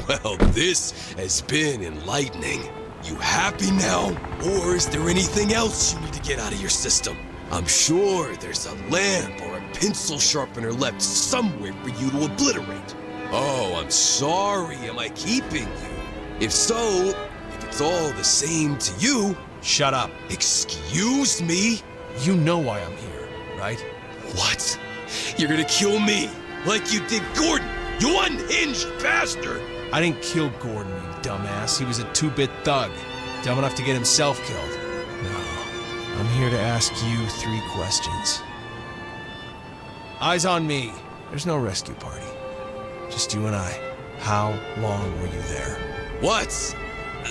[SPEAKER 11] Well, this has been enlightening. You happy now? Or is there anything else you need to get out of your system? I'm sure there's a lamp or a pencil sharpener left somewhere for you to obliterate. Oh, I'm sorry, am I keeping you? If so, if it's all the same to you...
[SPEAKER 3] Shut up.
[SPEAKER 11] Excuse me?
[SPEAKER 3] You know why I'm here, right?
[SPEAKER 11] What? You're gonna kill me, like you did Gordon, you unhinged bastard!
[SPEAKER 3] I didn't kill Gordon, you dumbass. He was a two-bit thug, dumb enough to get himself killed. No, I'm here to ask you 3 questions. Eyes on me. There's no rescue party. Just you and I. How long were you there?
[SPEAKER 11] What?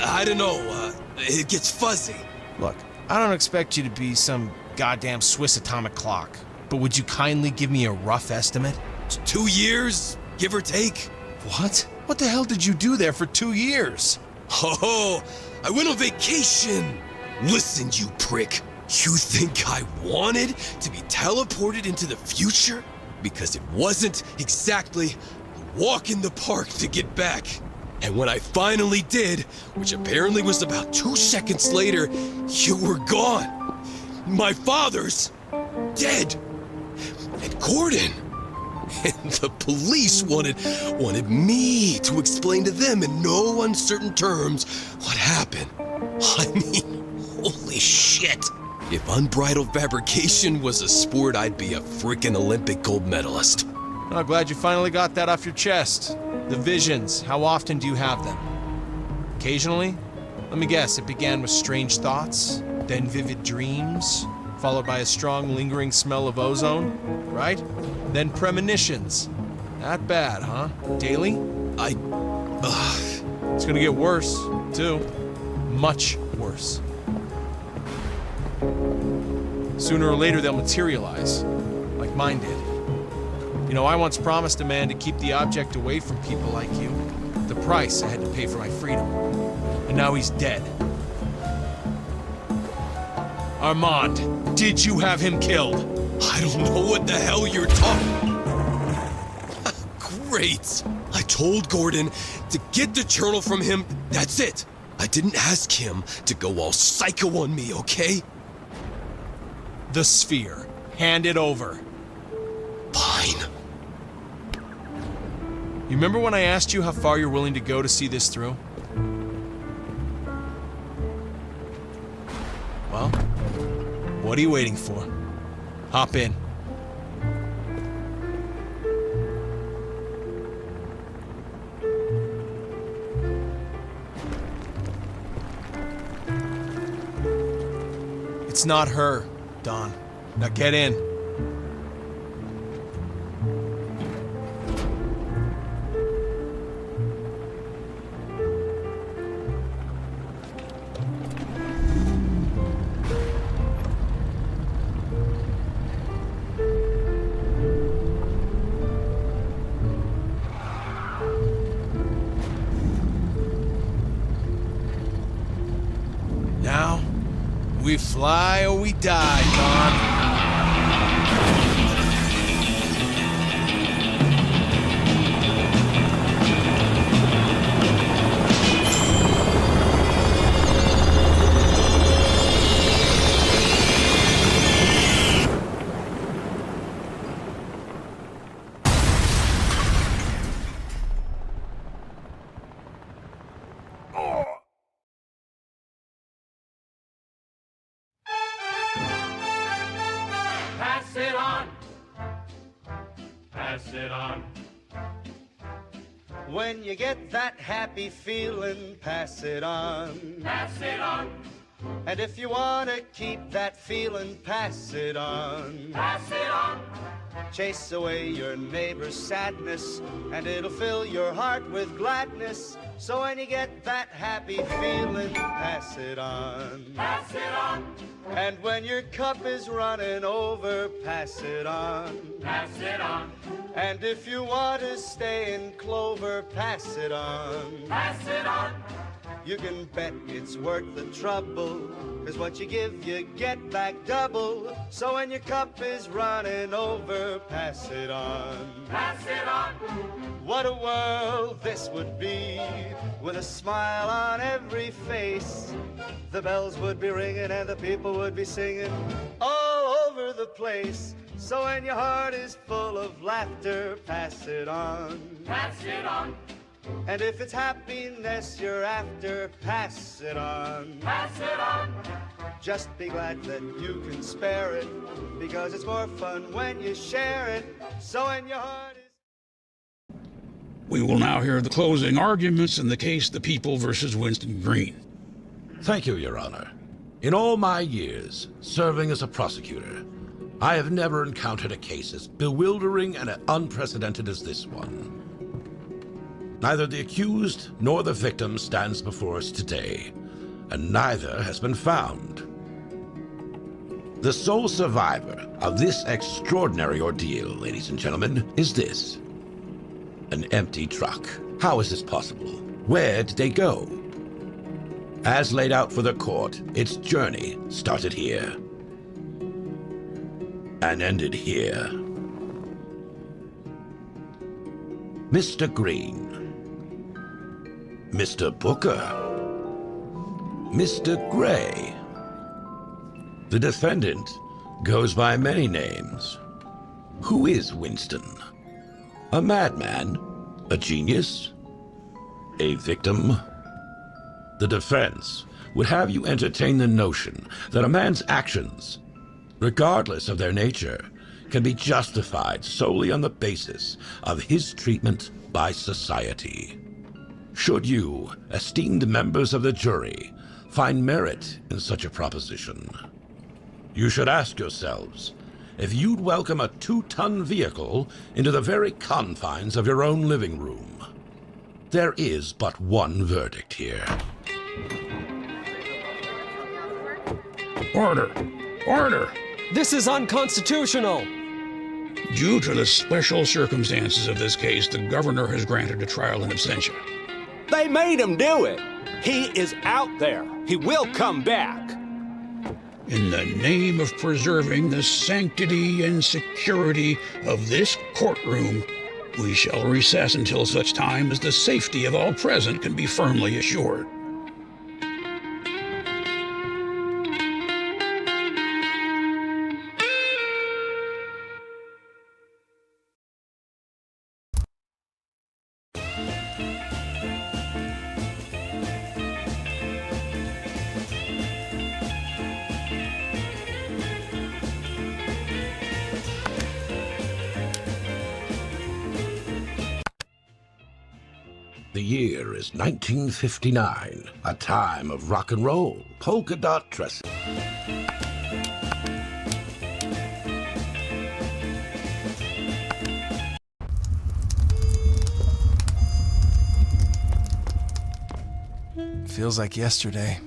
[SPEAKER 11] I don't know, it gets fuzzy.
[SPEAKER 3] Look, I don't expect you to be some goddamn Swiss atomic clock, but would you kindly give me a rough estimate?
[SPEAKER 11] 2 years, give or take.
[SPEAKER 3] What? What the hell did you do there for 2 years?
[SPEAKER 11] Oh, I went on vacation. Listen, you prick. You think I wanted to be teleported into the future? Because it wasn't exactly a walk in the park to get back. And when I finally did, which apparently was about 2 seconds later, you were gone. My father's dead. And Gordon. And the police wanted me to explain to them in no uncertain terms what happened. I mean, holy shit. If unbridled fabrication was a sport, I'd be a frickin' Olympic gold medalist.
[SPEAKER 3] I'm glad you finally got that off your chest. The visions, how often do you have them? Occasionally? Let me guess, it began with strange thoughts, then vivid dreams, followed by a strong lingering smell of ozone, right? Then premonitions. That bad, huh? Daily? It's gonna get worse, too. Much worse. Sooner or later they'll materialize, like mine did. You know, I once promised a man to keep the object away from people like you. The price I had to pay for my freedom. And now he's dead. Armand, did you have him killed?
[SPEAKER 21] I don't know what the hell you're talking. Great. I told Gordon to get the journal from him. That's it. I didn't ask him to go all psycho on me, okay?
[SPEAKER 3] The sphere. Hand it over.
[SPEAKER 21] Fine.
[SPEAKER 3] You remember when I asked you how far you're willing to go to see this through? Well, what are you waiting for? Hop in. It's not her, Don. Now get in. Now, we fly or we die, Don.
[SPEAKER 2] Pass it on. Pass it on. When you get that happy feeling, pass it on. Pass it on. And if you want to keep that feeling, pass it on. Pass it on. Chase away your neighbor's sadness, and it'll fill your heart with gladness. So when you get that happy feeling, pass it on. Pass it on. And when your cup is running over, pass it on. Pass it on. And if you want to stay in clover, pass it on. Pass it on. You can bet it's worth the trouble, 'cause what you give, you get back double. So when your cup is running over, pass it on. Pass it on. What a world this would be, with a smile on every face. The bells would be ringing and the people would be singing all over the place. So when your heart is full of laughter, pass it on. Pass it on. And if it's happiness you're after, pass it on. Pass it on. Just be glad that you can spare it, because it's more fun when you share it. So when your heart is...
[SPEAKER 14] We will now hear the closing arguments in the case The People versus Winston Green.
[SPEAKER 1] Thank you, Your Honor. In all my years serving as a prosecutor, I have never encountered a case as bewildering and unprecedented as this one. Neither the accused nor the victim stands before us today, and neither has been found. The sole survivor of this extraordinary ordeal, ladies and gentlemen, is this: an empty truck. How is this possible? Where did they go? As laid out for the court, its journey started here and ended here. Mr. Green, Mr. Booker, Mr. Gray. The defendant goes by many names. Who is Winston? A madman? A genius? A victim? The defense would have you entertain the notion that a man's actions, regardless of their nature, can be justified solely on the basis of his treatment by society. Should you, esteemed members of the jury, find merit in such a proposition, you should ask yourselves if you'd welcome a 2-ton vehicle into the very confines of your own living room. There is but one verdict here.
[SPEAKER 14] Order! Order!
[SPEAKER 17] This is unconstitutional!
[SPEAKER 14] Due to the special circumstances of this case, the governor has granted a trial in absentia.
[SPEAKER 7] They made him do it. He is out there. He will come back.
[SPEAKER 14] In the name of preserving the sanctity and security of this courtroom, we shall recess until such time as the safety of all present can be firmly assured.
[SPEAKER 1] The year is 1959, a time of rock and roll, polka dot dresses.
[SPEAKER 3] Feels like yesterday.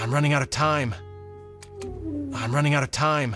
[SPEAKER 3] I'm running out of time. I'm running out of time.